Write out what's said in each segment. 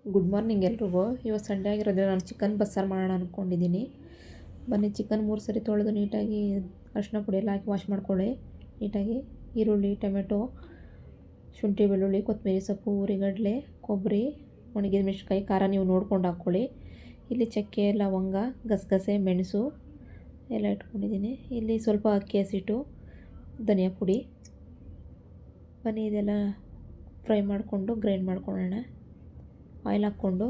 Good morning ಎಲ್ರಿಗೂ. ಇವತ್ತು Sunday ಆಗಿರೋದ್ರಿಂದ ನಾನು ಚಿಕನ್ ಬಸ್ಸಾರು ಮಾಡೋಣ ಅಂದ್ಕೊಂಡಿದ್ದೀನಿ. ಬನ್ನಿ, ಚಿಕನ್ 3 ಸರಿ ತೊಳೆದು ನೀಟಾಗಿ ಅರಿಶಿನ ಪುಡಿ ಎಲ್ಲ ಹಾಕಿ ವಾಶ್ ಮಾಡ್ಕೊಳ್ಳಿ ನೀಟಾಗಿ. ಈರುಳ್ಳಿ, ಟೊಮೆಟೊ, ಶುಂಠಿ, ಬೆಳ್ಳುಳ್ಳಿ, ಕೊತ್ತಂಬರಿ ಸೊಪ್ಪು, ಉರಿಗಡಲೆ, ಕೊಬ್ಬರಿ, ಒಣಗಿದ ಮೆಣಸಿನ್ಕಾಯಿ, ಖಾರ ನೀವು ನೋಡ್ಕೊಂಡು ಹಾಕ್ಕೊಳ್ಳಿ. ಇಲ್ಲಿ ಚಕ್ಕೆ, ಲವಂಗ, ಗಸಗಸೆ, ಮೆಣಸು ಎಲ್ಲ ಇಟ್ಕೊಂಡಿದ್ದೀನಿ. ಇಲ್ಲಿ ಸ್ವಲ್ಪ ಅಕ್ಕಿ ಹಸಿಟ್ಟು, ಧನಿಯಾ ಪುಡಿ. ಬನ್ನಿ, ಇದೆಲ್ಲ ಫ್ರೈ ಮಾಡಿಕೊಂಡು ಗ್ರೈಂಡ್ ಮಾಡ್ಕೊಳ್ಳೋಣ. ಆಯಿಲ್ ಹಾಕ್ಕೊಂಡು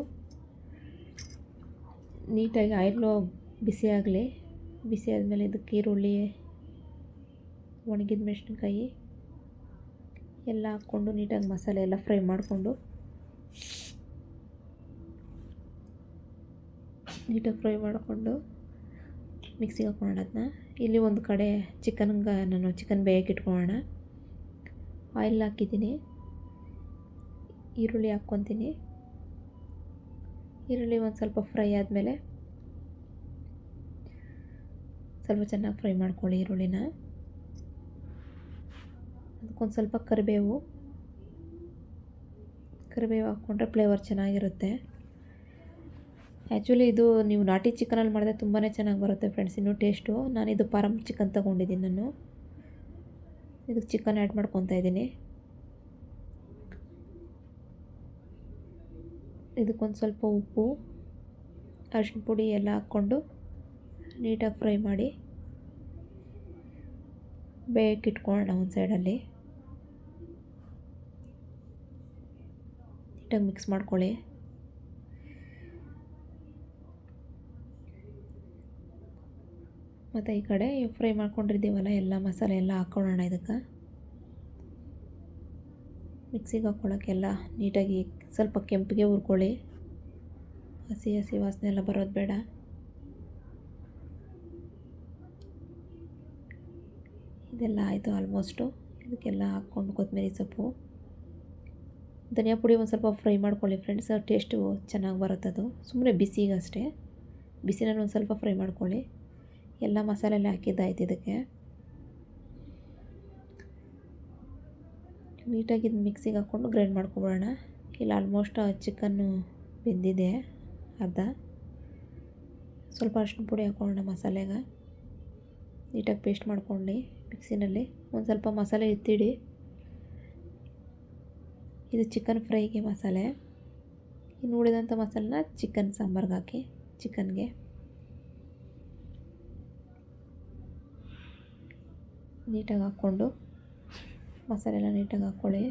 ನೀಟಾಗಿ ಆಯಿಲು ಬಿಸಿ ಆಗಲಿ. ಬಿಸಿ ಆದಮೇಲೆ ಇದಕ್ಕೆ ಈರುಳ್ಳಿ, ಒಣಗಿದ ಮೆಣಸಿನ್ಕಾಯಿ ಎಲ್ಲ ಹಾಕ್ಕೊಂಡು ನೀಟಾಗಿ ಮಸಾಲೆ ಎಲ್ಲ ಫ್ರೈ ಮಾಡಿಕೊಂಡು ಮಿಕ್ಸಿಗೆ ಹಾಕ್ಕೊಳ್ಳೋಣ ಅದನ್ನ. ಇಲ್ಲಿ ಒಂದು ಕಡೆ ನಾನು ಚಿಕನ್ ಬೇಯಕ್ಕೆ ಇಟ್ಕೊಳ್ಳೋಣ. ಆಯಿಲ್ ಹಾಕಿದ್ದೀನಿ, ಈರುಳ್ಳಿ ಹಾಕ್ಕೊತೀನಿ. ಈರುಳ್ಳಿ ಒಂದು ಸ್ವಲ್ಪ ಫ್ರೈ ಆದಮೇಲೆ ಸ್ವಲ್ಪ ಚೆನ್ನಾಗಿ ಫ್ರೈ ಮಾಡ್ಕೊಳ್ಳಿ ಈರುಳ್ಳಿನ. ಅದಕ್ಕೊಂದು ಸ್ವಲ್ಪ ಕರಿಬೇವು ಹಾಕ್ಕೊಂಡ್ರೆ ಫ್ಲೇವರ್ ಚೆನ್ನಾಗಿರುತ್ತೆ. ಆ್ಯಕ್ಚುಲಿ ಇದು ನೀವು ನಾಟಿ ಚಿಕನಲ್ಲಿ ಮಾಡಿದ್ರೆ ತುಂಬಾ ಚೆನ್ನಾಗಿ ಬರುತ್ತೆ ಫ್ರೆಂಡ್ಸ್, ಇನ್ನೂ ಟೇಸ್ಟು. ನಾನಿದು ಫಾರಮ್ ಚಿಕನ್ ತೊಗೊಂಡಿದ್ದೀನಿ. ನಾನು ಇದಕ್ಕೆ ಚಿಕನ್ ಆ್ಯಡ್ ಮಾಡ್ಕೊತಾ ಇದ್ದೀನಿ. ಇದಕ್ಕೊಂದು ಸ್ವಲ್ಪ ಉಪ್ಪು, ಅರಿಶಿನ ಪುಡಿ ಎಲ್ಲ ಹಾಕ್ಕೊಂಡು ನೀಟಾಗಿ ಫ್ರೈ ಮಾಡಿ ಬೇಯಕ್ಕೆ ಇಟ್ಕೊಳ್ಳೋಣ ಒಂದು ಸೈಡಲ್ಲಿ. ನೀಟಾಗಿ ಮಿಕ್ಸ್ ಮಾಡ್ಕೊಳ್ಳಿ. ಮತ್ತು ಈ ಕಡೆ ಫ್ರೈ ಮಾಡ್ಕೊಂಡಿದ್ದೀವಲ್ಲ ಎಲ್ಲ ಮಸಾಲೆ ಎಲ್ಲ ಹಾಕ್ಕೊಳ್ಳೋಣ. ಇದಕ್ಕೆ ಮಿಕ್ಸಿಗೆ ಹಾಕ್ಕೊಳ್ಳೋಕ್ಕೆಲ್ಲ ನೀಟಾಗಿ ಸ್ವಲ್ಪ ಕೆಂಪಿಗೆ ಹುರ್ಕೊಳ್ಳಿ. ಹಸಿ ವಾಸನೆ ಎಲ್ಲ ಬರೋದು ಬೇಡ. ಇದೆಲ್ಲ ಆಯಿತು ಆಲ್ಮೋಸ್ಟು. ಇದಕ್ಕೆಲ್ಲ ಹಾಕ್ಕೊಂಡು ಕೊತ್ತಂಬರಿ ಸೊಪ್ಪು, ಧನಿಯಾ ಪುಡಿ ಒಂದು ಸ್ವಲ್ಪ ಫ್ರೈ ಮಾಡ್ಕೊಳ್ಳಿ ಫ್ರೆಂಡ್ಸ್, ಟೇಸ್ಟು ಚೆನ್ನಾಗಿ ಬರುತ್ತದು. ಸುಮ್ಮನೆ ಬಿಸಿಗಷ್ಟೇ, ಬಿಸಿನ ಒಂದು ಸ್ವಲ್ಪ ಫ್ರೈ ಮಾಡ್ಕೊಳ್ಳಿ. ಎಲ್ಲ ಮಸಾಲೆ ಎಲ್ಲ ಹಾಕಿದ್ದಾಯ್ತು. ಇದಕ್ಕೆ ನೀಟಾಗಿ ಇದು ಮಿಕ್ಸಿಗೆ ಹಾಕ್ಕೊಂಡು ಗ್ರೈಂಡ್ ಮಾಡ್ಕೊಬಿಡೋಣ. ಇಲ್ಲಿ ಆಲ್ಮೋಸ್ಟ್ ಚಿಕನ್ನು ಬೆಂದಿದೆ ಅರ್ಧ. ಸ್ವಲ್ಪ ಅರಿಶಿನ ಪುಡಿ ಹಾಕ್ಕೊಳ್ಳೋಣ ಮಸಾಲೆಗೆ. ನೀಟಾಗಿ ಪೇಸ್ಟ್ ಮಾಡ್ಕೊಂಡು ಮಿಕ್ಸಿನಲ್ಲಿ ಒಂದು ಸ್ವಲ್ಪ ಮಸಾಲೆ ಎತ್ತಿಡಿ. ಇದು ಚಿಕನ್ ಫ್ರೈಗೆ ಮಸಾಲೆ. ಇನ್ನು ಉಳಿದಂಥ ಮಸಾಲೆನ ಚಿಕನ್ ಸಾಂಬಾರ್ಗೆ ಹಾಕಿ ಚಿಕನ್ಗೆ ನೀಟಾಗಿ ಹಾಕ್ಕೊಂಡು ಮಸಾಲೆ ಎಲ್ಲ ನೀಟಾಗಿ ಹಾಕ್ಕೊಳ್ಳಿ.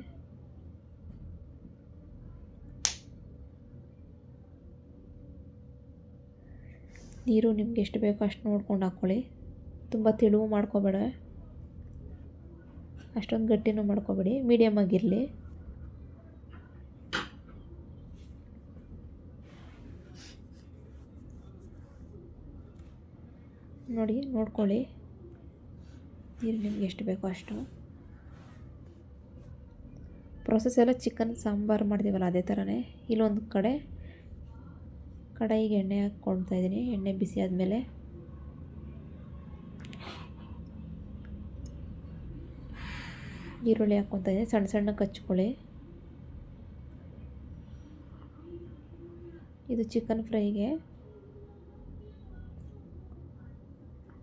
ನೀರು ನಿಮ್ಗೆ ಎಷ್ಟು ಬೇಕೋ ಅಷ್ಟು ನೋಡ್ಕೊಂಡು ಹಾಕ್ಕೊಳ್ಳಿ. ತುಂಬ ತೆಳುವು ಮಾಡ್ಕೋಬೇಡ, ಅಷ್ಟೊಂದು ಗಟ್ಟಿನೂ ಮಾಡ್ಕೋಬೇಡಿ, ಮೀಡಿಯಮ್ ಆಗಿರಲಿ. ನೋಡ್ಕೊಳ್ಳಿ ನೀರು ನಿಮ್ಗೆ ಎಷ್ಟು ಬೇಕೋ ಅಷ್ಟು. ಪ್ರೊಸೆಸ್ ಎಲ್ಲ ಚಿಕನ್ ಸಾಂಬಾರು ಮಾಡ್ತೀವಲ್ಲ ಅದೇ ಥರನೇ. ಇಲ್ಲೊಂದು ಕಡಾಯಿಗೆ ಎಣ್ಣೆ ಹಾಕ್ಕೊಳ್ತಾ ಇದ್ದೀನಿ. ಎಣ್ಣೆ ಬಿಸಿ ಆದಮೇಲೆ ಈರುಳ್ಳಿ ಹಾಕ್ಕೊತಾ ಇದ್ದೀನಿ. ಸಣ್ಣ ಕಚ್ಕೊಳ್ಳಿ. ಇದು ಚಿಕನ್ ಫ್ರೈಗೆ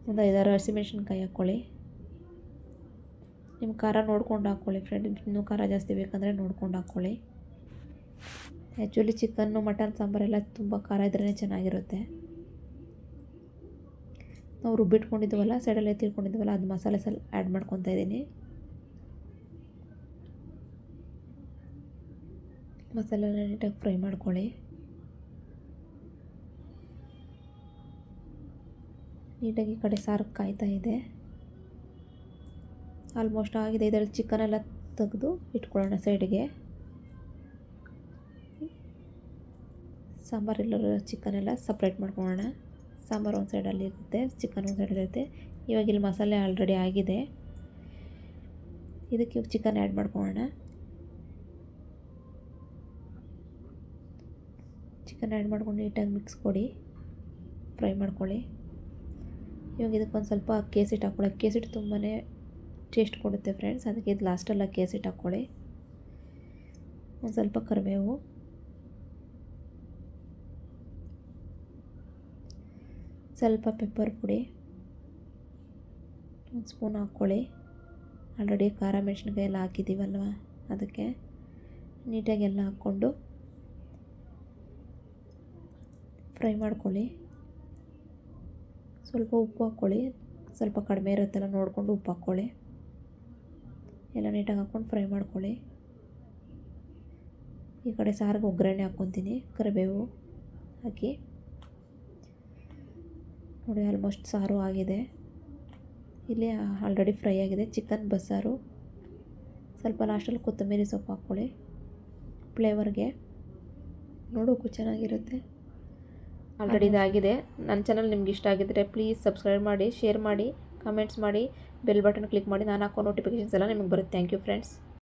ಒಂದು 5-6 ಹಸಿಮೆಣ್ಸಿನ್ಕಾಯಿ ಹಾಕ್ಕೊಳ್ಳಿ. ನಿಮ್ಮ ಖಾರ ನೋಡ್ಕೊಂಡು ಹಾಕ್ಕೊಳ್ಳಿ ಫ್ರೆಂಡ್, ಇನ್ನೂ ಖಾರ ಜಾಸ್ತಿ ಬೇಕಂದರೆ ನೋಡ್ಕೊಂಡು ಹಾಕ್ಕೊಳ್ಳಿ. ಆ್ಯಕ್ಚುಲಿ ಚಿಕನ್ನು, ಮಟನ್ ಸಾಂಬಾರೆಲ್ಲ ತುಂಬ ಖಾರ ಇದ್ರೇ ಚೆನ್ನಾಗಿರುತ್ತೆ. ನಾವು ರುಬ್ಬಿಟ್ಕೊಂಡಿದ್ದೀವಲ್ಲ, ಸೈಡಲ್ಲಿ ಎತ್ತಿಟ್ಕೊಂಡಿದ್ದೀವಲ್ಲ, ಅದು ಮಸಾಲೆ ಸ್ವಲ್ಪ ಆ್ಯಡ್ ಮಾಡ್ಕೊತಾ ಇದ್ದೀನಿ. ಮಸಾಲೆನ ನೀಟಾಗಿ ಫ್ರೈ ಮಾಡ್ಕೊಳ್ಳಿ. ನೀಟಾಗಿ ಈ ಕಡೆ ಸಾರು ಕಾಯ್ತಾ ಇದೆ. ಆಲ್ಮೋಸ್ಟ್ ಆಗಿದೆ. ಇದರಲ್ಲಿ ಚಿಕನೆಲ್ಲ ತೆಗೆದು ಇಟ್ಕೊಳ್ಳೋಣ ಸೈಡಿಗೆ. ಸಾಂಬಾರೆಲ್ಲರೂ ಚಿಕನೆಲ್ಲ ಸಪ್ರೇಟ್ ಮಾಡ್ಕೊಳ್ಳೋಣ. ಸಾಂಬಾರು ಒಂದು ಸೈಡಲ್ಲಿ ಇರುತ್ತೆ, ಚಿಕನ್ ಒಂದು ಸೈಡಲ್ಲಿ ಇರುತ್ತೆ. ಇವಾಗ ಇಲ್ಲಿ ಮಸಾಲೆ ಆಲ್ರೆಡಿ ಆಗಿದೆ. ಇದಕ್ಕೆ ಚಿಕನ್ ಆ್ಯಡ್ ಮಾಡ್ಕೊಳ್ಳೋಣ. ಚಿಕನ್ ಆ್ಯಡ್ ಮಾಡ್ಕೊಂಡು ನೀಟಾಗಿ ಮಿಕ್ಸ್ ಕೊಡಿ, ಫ್ರೈ ಮಾಡ್ಕೊಳ್ಳಿ. ಇವಾಗ ಇದಕ್ಕೊಂದು ಸ್ವಲ್ಪ ಅಕ್ಕಿ ಹಸಿಟ್ಟು ಹಾಕ್ಕೊಳ್ಳಿ. ಅಕ್ಕಿ ಹಸಿಟ್ಟು ತುಂಬಾ ಟೇಸ್ಟ್ ಕೊಡುತ್ತೆ ಫ್ರೆಂಡ್ಸ್, ಅದಕ್ಕೆ ಇದು ಲಾಸ್ಟಲ್ಲಿ ಅಕ್ಕಿ ಹಸಿಟ್ಟು ಹಾಕ್ಕೊಳ್ಳಿ. ಒಂದು ಸ್ವಲ್ಪ ಕರಿಬೇವು, ಸ್ವಲ್ಪ ಪೆಪ್ಪರ್ ಪುಡಿ 1 ಸ್ಪೂನ್ ಹಾಕ್ಕೊಳ್ಳಿ. ಆಲ್ರೆಡಿ ಖಾರ ಮೆಣಸಿನ್ಕಾಯಿ ಎಲ್ಲ ಹಾಕಿದ್ದೀವಲ್ವ, ಅದಕ್ಕೆ ನೀಟಾಗಿ ಎಲ್ಲ ಹಾಕ್ಕೊಂಡು ಫ್ರೈ ಮಾಡ್ಕೊಳ್ಳಿ. ಸ್ವಲ್ಪ ಉಪ್ಪು ಹಾಕ್ಕೊಳ್ಳಿ, ಸ್ವಲ್ಪ ಕಡಿಮೆ ಇರುತ್ತಲ್ಲ ನೋಡಿಕೊಂಡು ಉಪ್ಪು ಹಾಕ್ಕೊಳ್ಳಿ. ಎಲ್ಲ ನೀಟಾಗಿ ಹಾಕ್ಕೊಂಡು ಫ್ರೈ ಮಾಡ್ಕೊಳ್ಳಿ. ಈ ಕಡೆ ಸಾರಿಗೆ ಒಗ್ಗರಣೆ ಹಾಕ್ಕೊತೀನಿ. ಕರಿಬೇವು ಹಾಕಿ ನೋಡಿ, ಆಲ್ಮೋಸ್ಟ್ ಸಾರು ಆಗಿದೆ. ಇಲ್ಲಿ ಆಲ್ರೆಡಿ ಫ್ರೈ ಆಗಿದೆ ಚಿಕನ್ ಬಸ್ಸಾರು. ಸ್ವಲ್ಪ ಲಾಸ್ಟಲ್ಲಿ ಕೊತ್ತಂಬರಿ ಸೊಪ್ಪು ಹಾಕ್ಕೊಳ್ಳಿ ಫ್ಲೇವರ್ಗೆ, ನೋಡೋಕ್ಕೂ ಚೆನ್ನಾಗಿರುತ್ತೆ. ಆಲ್ರೆಡಿ ಇದಾಗಿದೆ. ನನ್ನ ಚಾನಲ್ ನಿಮ್ಗೆ ಇಷ್ಟ ಆಗಿದ್ದರೆ ಪ್ಲೀಸ್ ಸಬ್ಸ್ಕ್ರೈಬ್ ಮಾಡಿ, ಶೇರ್ ಮಾಡಿ, ಕಮೆಂಟ್ಸ್ ಮಾಡಿ, ಬೆಲ್ ಬಟನ್ ಕ್ಲಿಕ್ ಮಾಡಿ. ನಾನು ಹಾಕೋ ನೋಟಿಫಿಕೇಷನ್ಸ್ ಎಲ್ಲ ನಿಮಗೆ ಬರುತ್ತೆ. Thank you friends.